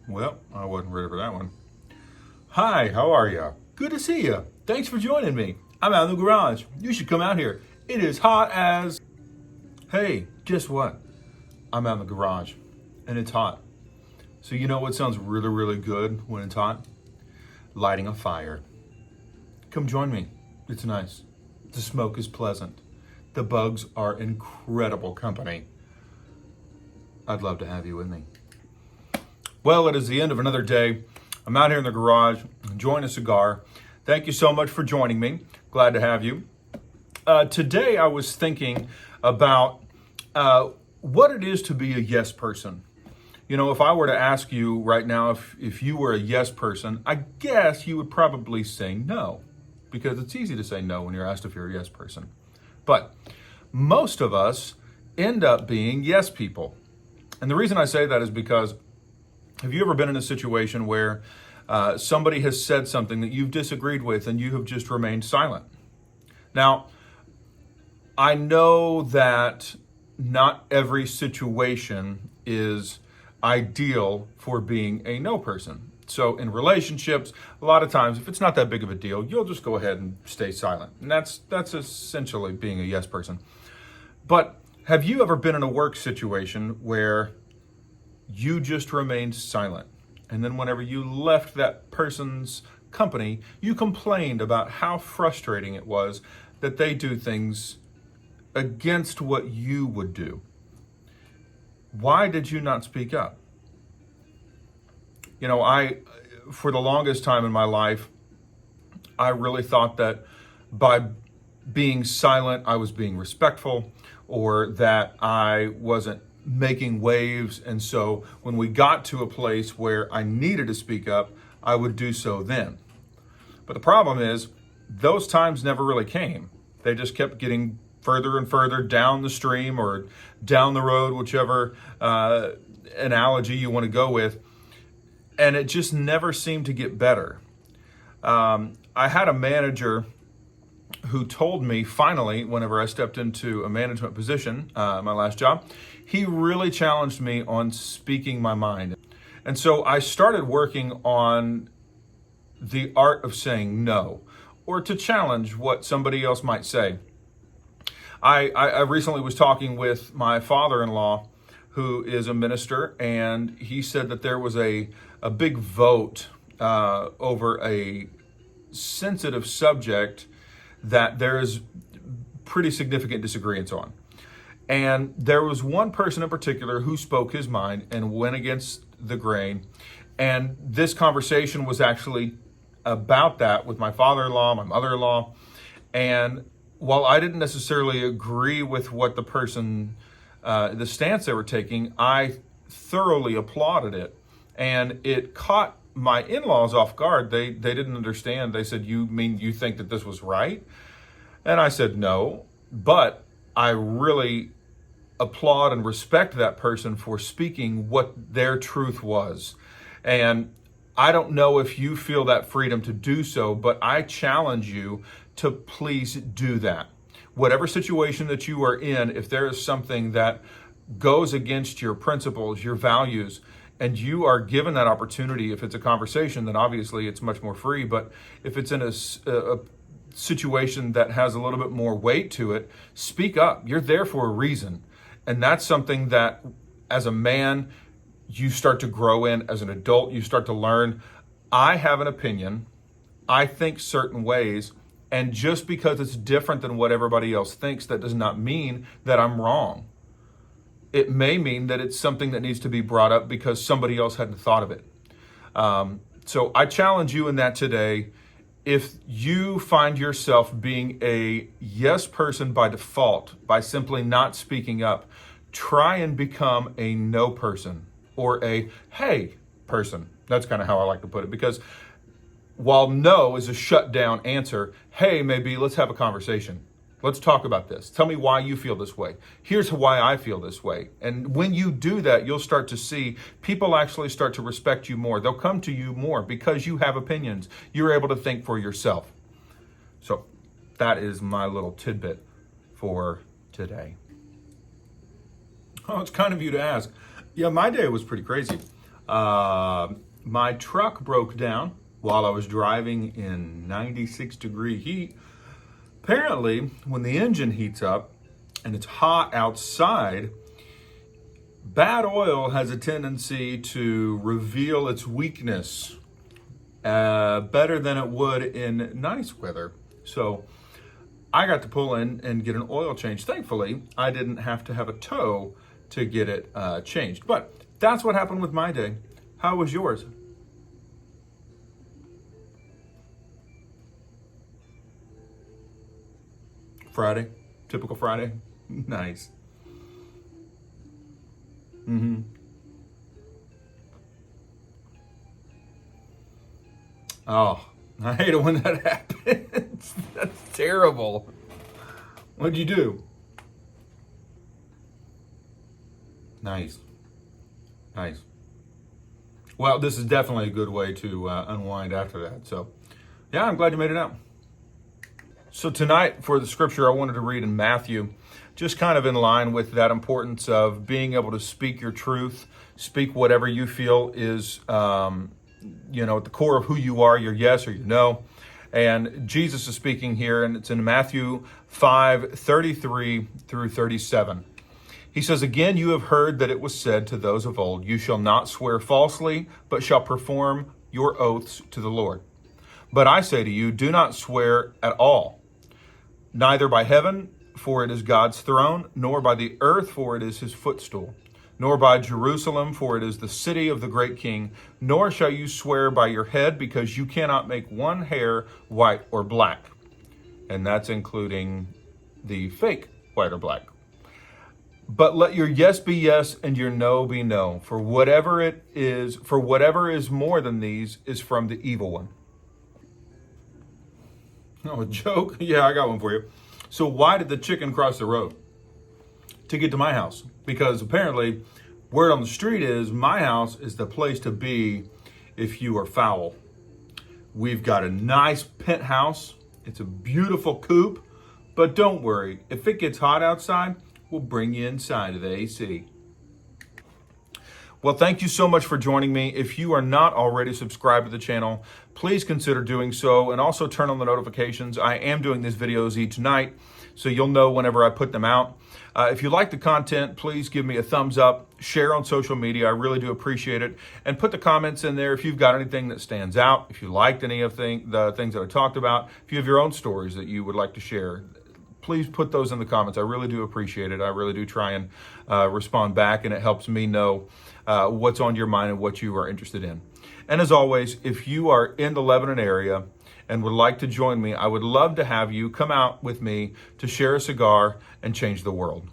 Well, I wasn't ready for that one. Hi, how are ya? Good to see ya. Thanks for joining me. I'm out in the garage. You should come out here. It is hot as... Hey, guess what? I'm out in the garage and it's hot. So you know what sounds really, really good when it's hot? Lighting a fire. Come join me. It's nice. The smoke is pleasant. The bugs are incredible company. I'd love to have you with me. Well, it is the end of another day. I'm out here in the garage enjoying a cigar. Thank you so much for joining me. Glad to have you. Today I was thinking about what it is to be a yes person. You know, if I were to ask you right now if you were a yes person, I guess you would probably say no, because it's easy to say no when you're asked if you're a yes person. But most of us end up being yes people. And the reason I say that is because, have you ever been in a situation where somebody has said something that you've disagreed with and you have just remained silent? Now, I know that not every situation is ideal for being a no person. So in relationships, a lot of times, if it's not that big of a deal, you'll just go ahead and stay silent. And that's essentially being a yes person. But have you ever been in a work situation where you just remained silent? And then whenever you left that person's company, you complained about how frustrating it was that they do things against what you would do. Why did you not speak up? You know, for the longest time in my life, I really thought that by being silent, I was being respectful, or that I wasn't making waves. And so when we got to a place where I needed to speak up, I would do so then. But the problem is, those times never really came. They just kept getting further and further down the stream or down the road, whichever analogy you want to go with. And it just never seemed to get better. I had a manager who told me finally, whenever I stepped into a management position, my last job, he really challenged me on speaking my mind. And so I started working on the art of saying no, or to challenge what somebody else might say. I recently was talking with my father-in-law, who is a minister, and he said that there was a big vote over a sensitive subject that there is pretty significant disagreements on. And there was one person in particular who spoke his mind and went against the grain. And this conversation was actually about that with my father-in-law, my mother-in-law. And while I didn't necessarily agree with what the person, the stance they were taking, I thoroughly applauded it. And it caught my in-laws off guard. They didn't understand. They said, "You mean you think that this was right?" And I said, "No, but I really applaud and respect that person for speaking what their truth was." And I don't know if you feel that freedom to do so, but I challenge you to please do that. Whatever situation that you are in, if there is something that goes against your principles, your values, and you are given that opportunity, if it's a conversation, then obviously it's much more free. But if it's in a situation that has a little bit more weight to it, speak up. You're there for a reason. And that's something that as a man, you start to grow in. As an adult, you start to learn. I have an opinion. I think certain ways. And just because it's different than what everybody else thinks, that does not mean that I'm wrong. It may mean that it's something that needs to be brought up because somebody else hadn't thought of it. So I challenge you in that today. If you find yourself being a yes person by default, by simply not speaking up, try and become a no person or a hey person. That's kind of how I like to put it, because while no is a shut down answer, hey, maybe let's have a conversation. Let's talk about this. Tell me why you feel this way. Here's why I feel this way. And when you do that, you'll start to see people actually start to respect you more. They'll come to you more because you have opinions. You're able to think for yourself. So that is my little tidbit for today. Oh, it's kind of you to ask. Yeah, my day was pretty crazy. My truck broke down while I was driving in 96-degree heat. Apparently, when the engine heats up and it's hot outside, bad oil has a tendency to reveal its weakness better than it would in nice weather. So I got to pull in and get an oil change. Thankfully, I didn't have to have a tow to get it changed. But that's what happened with my day. How was yours? Friday, typical Friday. Nice. Mm-hmm. Oh, I hate it when that happens. That's terrible. What'd you do? Nice. Nice. Well, this is definitely a good way to unwind after that. So, yeah, I'm glad you made it out. So tonight for the scripture I wanted to read in Matthew, just kind of in line with that importance of being able to speak your truth, speak whatever you feel is, at the core of who you are, your yes or your no. And Jesus is speaking here, and it's in Matthew 5:33 through 37. He says, "Again, you have heard that it was said to those of old, you shall not swear falsely, but shall perform your oaths to the Lord. But I say to you, do not swear at all, neither by heaven, for it is God's throne, nor by the earth, for it is his footstool, nor by Jerusalem, for it is the city of the great king, nor shall you swear by your head, because you cannot make one hair white or black." And that's including the fake white or black. "But let your yes be yes and your no be no, for whatever is more than these is from the evil one." Oh, a joke? Yeah, I got one for you. So why did the chicken cross the road? To get to my house. Because apparently, word on the street is my house is the place to be if you are foul. We've got a nice penthouse. It's a beautiful coop. But don't worry, if it gets hot outside, we'll bring you inside of the AC. Well, thank you so much for joining me. If you are not already subscribed to the channel, please consider doing so, and also turn on the notifications. I am doing these videos each night, so you'll know whenever I put them out. If you like the content, please give me a thumbs up, share on social media. I really do appreciate it. And put the comments in there if you've got anything that stands out, if you liked any of the things that I talked about, if you have your own stories that you would like to share. Please put those in the comments. I really do appreciate it. I really do try and respond back, and it helps me know what's on your mind and what you are interested in. And as always, if you are in the Lebanon area and would like to join me, I would love to have you come out with me to share a cigar and change the world.